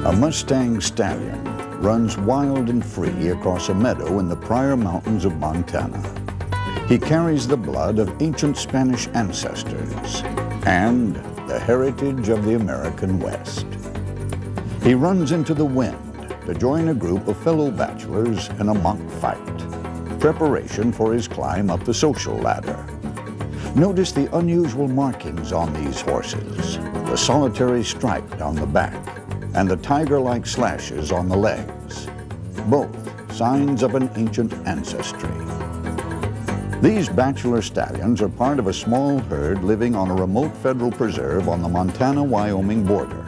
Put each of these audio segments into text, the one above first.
A Mustang stallion runs wild and free across a meadow in the Pryor Mountains of Montana. He carries the blood of ancient Spanish ancestors and the heritage of the American West. He runs into the wind to join a group of fellow bachelors in a mock fight, preparation for his climb up the social ladder. Notice the unusual markings on these horses, the solitary stripe down the back, and the tiger-like slashes on the legs, both signs of an ancient ancestry. These bachelor stallions are part of a small herd living on a remote federal preserve on the Montana-Wyoming border.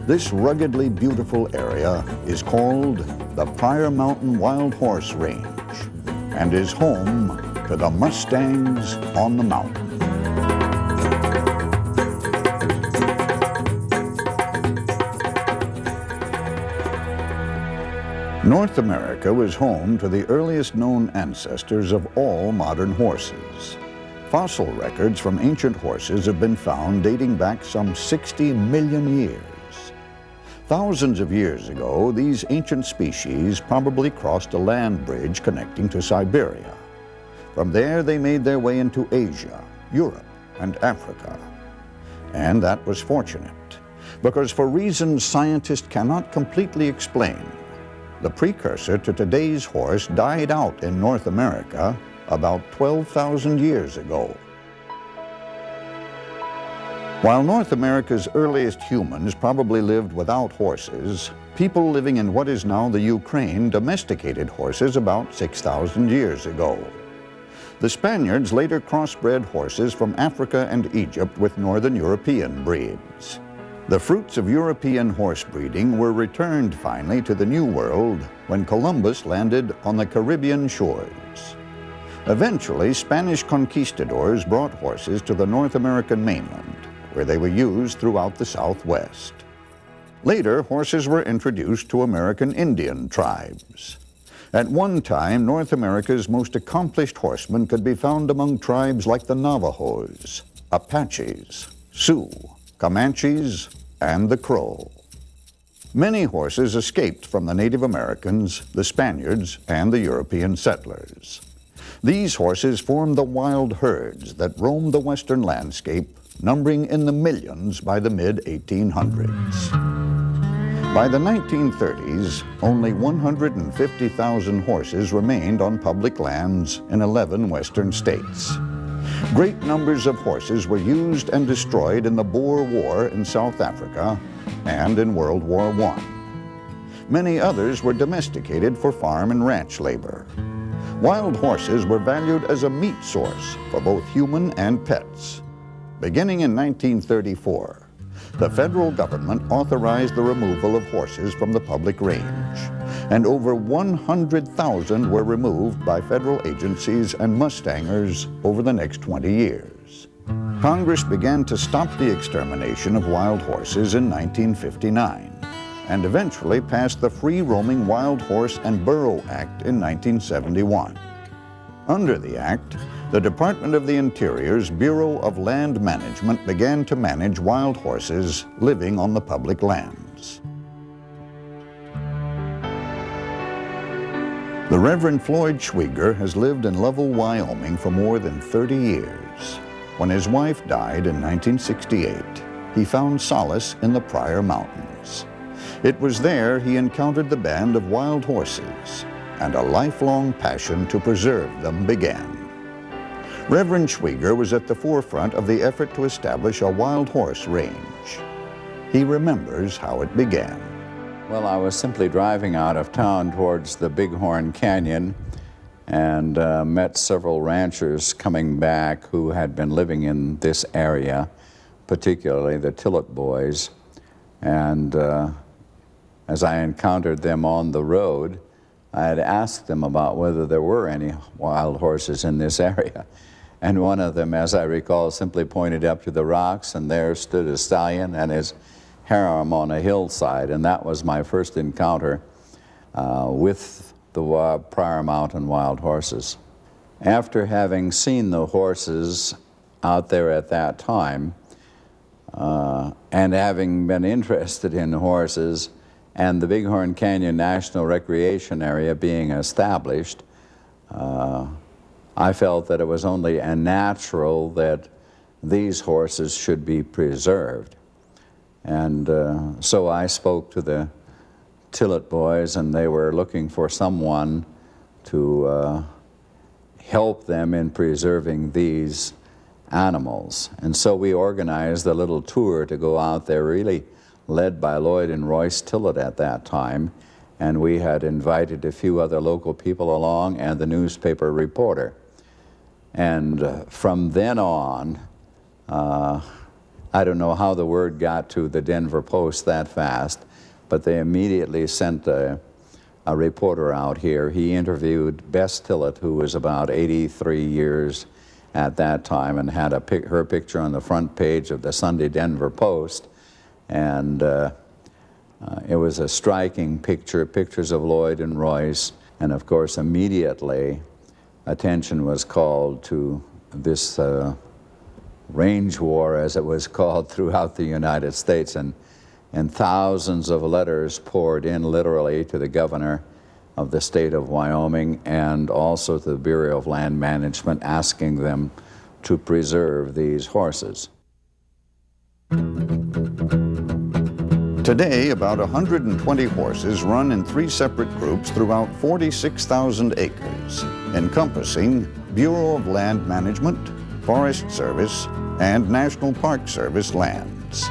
This ruggedly beautiful area is called the Pryor Mountain Wild Horse Range and is home to the Mustangs on the Mountain. North America was home to the earliest known ancestors of all modern horses. Fossil records from ancient horses have been found dating back some 60 million years. Thousands of years ago, these ancient species probably crossed a land bridge connecting to Siberia. From there, they made their way into Asia, Europe, and Africa. And that was fortunate, because for reasons scientists cannot completely explain, the precursor to today's horse died out in North America about 12,000 years ago. While North America's earliest humans probably lived without horses, people living in what is now the Ukraine domesticated horses about 6,000 years ago. The Spaniards later crossbred horses from Africa and Egypt with Northern European breeds. The fruits of European horse breeding were returned finally to the New World when Columbus landed on the Caribbean shores. Eventually, Spanish conquistadors brought horses to the North American mainland, where they were used throughout the Southwest. Later, horses were introduced to American Indian tribes. At one time, North America's most accomplished horsemen could be found among tribes like the Navajos, Apaches, Sioux, Comanches, and the Crow. Many horses escaped from the Native Americans, the Spaniards, and the European settlers. These horses formed the wild herds that roamed the western landscape, numbering in the millions by the mid-1800s. By the 1930s, only 150,000 horses remained on public lands in 11 western states. Great numbers of horses were used and destroyed in the Boer War in South Africa and in World War I. Many others were domesticated for farm and ranch labor. Wild horses were valued as a meat source for both human and pets. Beginning in 1934, the federal government authorized the removal of horses from the public range, and over 100,000 were removed by federal agencies and Mustangers over the next 20 years. Congress began to stop the extermination of wild horses in 1959, and eventually passed the Free-Roaming Wild Horse and Burro Act in 1971. Under the act, the Department of the Interior's Bureau of Land Management began to manage wild horses living on the public lands. The Reverend Floyd Schwieger has lived in Lovell, Wyoming for more than 30 years. When his wife died in 1968, he found solace in the Pryor Mountains. It was there he encountered the band of wild horses, and a lifelong passion to preserve them began. Reverend Schwieger was at the forefront of the effort to establish a wild horse range. He remembers how it began. Well, I was simply driving out of town towards the Bighorn Canyon and met several ranchers coming back who had been living in this area, particularly the Tillett boys. And as I encountered them on the road, I had asked them about whether there were any wild horses in this area. And one of them, as I recall, simply pointed up to the rocks, and there stood a stallion and his harem on a hillside. And that was my first encounter with the Pryor Mountain wild horses. After having seen the horses out there at that time, and having been interested in horses, and the Bighorn Canyon National Recreation Area being established, I felt that it was only natural that these horses should be preserved. And so I spoke to the Tillett boys, and they were looking for someone to help them in preserving these animals. And so we organized a little tour to go out there, really led by Lloyd and Royce Tillett at that time, and we had invited a few other local people along and the newspaper reporter. And from then on, I don't know how the word got to the Denver Post that fast, but they immediately sent a reporter out here. He interviewed Bess Tillett, who was about 83 years at that time, and had her picture on the front page of the Sunday Denver Post. And it was a striking picture, pictures of Lloyd and Royce. And of course, immediately, attention was called to this range war, as it was called, throughout the United States. And thousands of letters poured in, literally, to the governor of the state of Wyoming and also to the Bureau of Land Management, asking them to preserve these horses. Today, about 120 horses run in 3 separate groups throughout 46,000 acres, encompassing Bureau of Land Management, Forest Service, and National Park Service lands.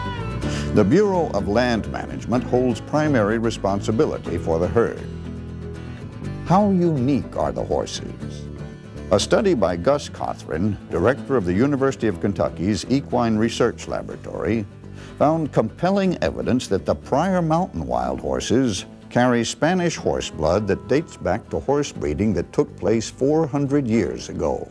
The Bureau of Land Management holds primary responsibility for the herd. How unique are the horses? A study by Gus Cothran, director of the University of Kentucky's Equine Research Laboratory, found compelling evidence that the Pryor Mountain wild horses carry Spanish horse blood that dates back to horse breeding that took place 400 years ago.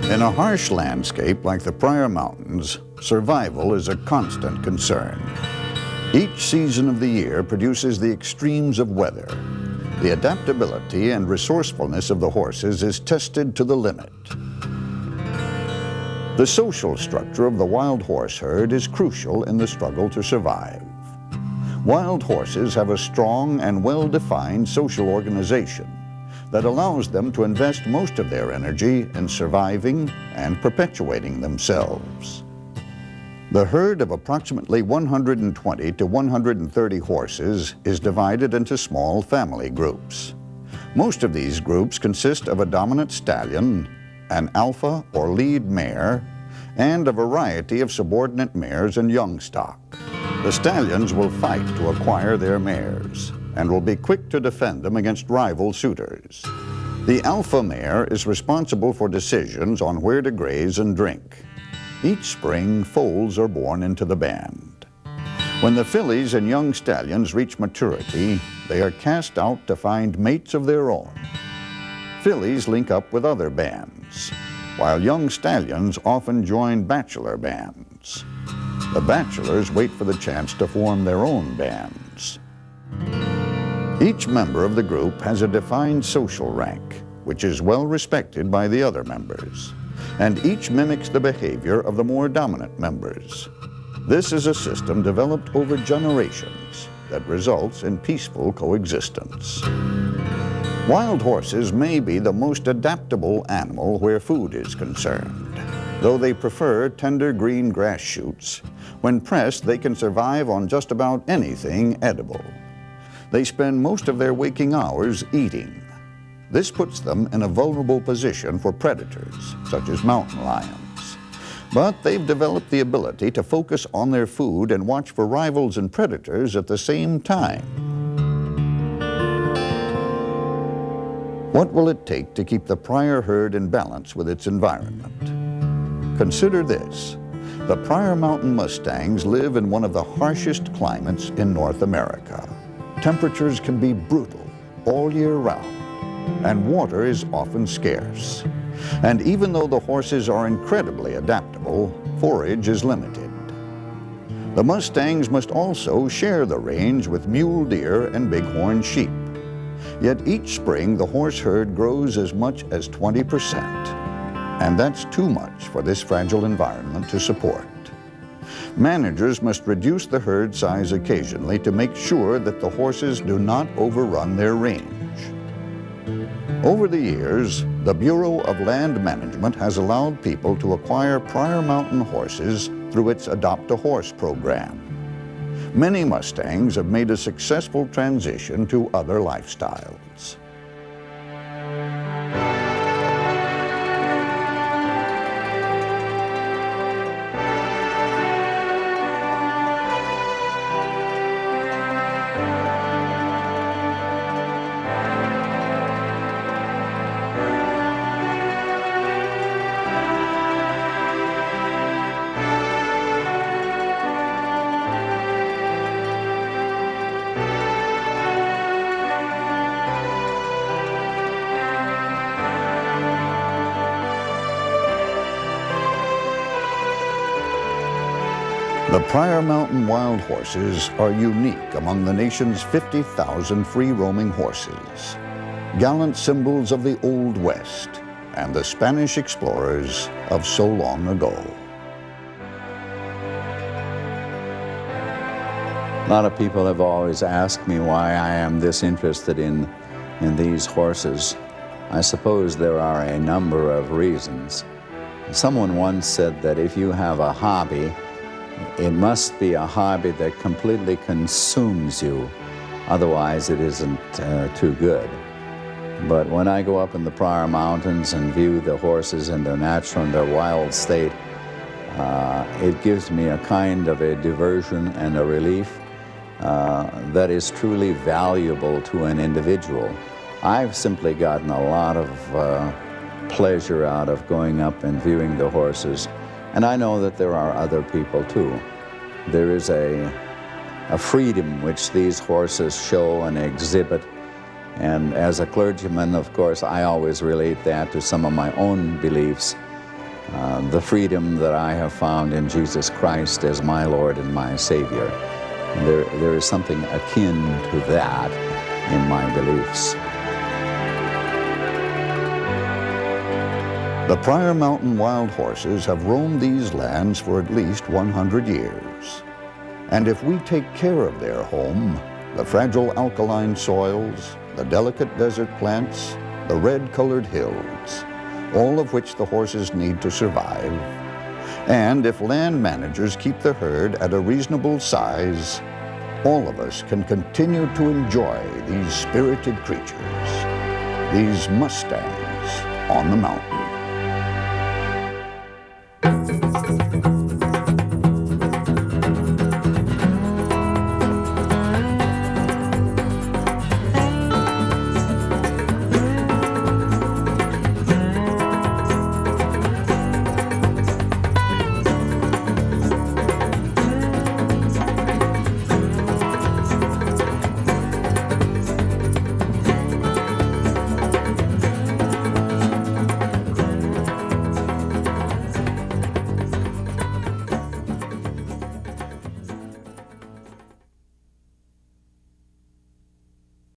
In a harsh landscape like the Pryor Mountains, survival is a constant concern. Each season of the year produces the extremes of weather. The adaptability and resourcefulness of the horses is tested to the limit. The social structure of the wild horse herd is crucial in the struggle to survive. Wild horses have a strong and well-defined social organization that allows them to invest most of their energy in surviving and perpetuating themselves. The herd of approximately 120 to 130 horses is divided into small family groups. Most of these groups consist of a dominant stallion, an alpha or lead mare, and a variety of subordinate mares and young stock. The stallions will fight to acquire their mares and will be quick to defend them against rival suitors. The alpha mare is responsible for decisions on where to graze and drink. Each spring, foals are born into the band. When the fillies and young stallions reach maturity, they are cast out to find mates of their own. Fillies link up with other bands, while young stallions often join bachelor bands. The bachelors wait for the chance to form their own bands. Each member of the group has a defined social rank, which is well respected by the other members, and each mimics the behavior of the more dominant members. This is a system developed over generations that results in peaceful coexistence. Wild horses may be the most adaptable animal where food is concerned. Though they prefer tender green grass shoots, when pressed they can survive on just about anything edible. They spend most of their waking hours eating. This puts them in a vulnerable position for predators, such as mountain lions. But they've developed the ability to focus on their food and watch for rivals and predators at the same time. What will it take to keep the Pryor herd in balance with its environment? Consider this. The Pryor Mountain Mustangs live in one of the harshest climates in North America. Temperatures can be brutal all year round, and water is often scarce. And even though the horses are incredibly adaptable, forage is limited. The Mustangs must also share the range with mule deer and bighorn sheep. Yet each spring the horse herd grows as much as 20%, and that's too much for this fragile environment to support. Managers must reduce the herd size occasionally to make sure that the horses do not overrun their range. Over the years, the Bureau of Land Management has allowed people to acquire Pryor Mountain horses through its Adopt a Horse program. Many Mustangs have made a successful transition to other lifestyles. The Pryor Mountain wild horses are unique among the nation's 50,000 free-roaming horses, gallant symbols of the Old West and the Spanish explorers of so long ago. A lot of people have always asked me why I am this interested in these horses. I suppose there are a number of reasons. Someone once said that if you have a hobby, it must be a hobby that completely consumes you. Otherwise, it isn't too good. But when I go up in the Pryor Mountains and view the horses in their natural and their wild state, it gives me a kind of a diversion and a relief that is truly valuable to an individual. I've simply gotten a lot of pleasure out of going up and viewing the horses. And I know that there are other people too. There is a freedom which these horses show and exhibit. And as a clergyman, of course, I always relate that to some of my own beliefs. The freedom that I have found in Jesus Christ as my Lord and my Savior. There is something akin to that in my beliefs. The Pryor Mountain wild horses have roamed these lands for at least 100 years. And if we take care of their home, the fragile alkaline soils, the delicate desert plants, the red-colored hills, all of which the horses need to survive, and if land managers keep the herd at a reasonable size, all of us can continue to enjoy these spirited creatures, these Mustangs on the mountain.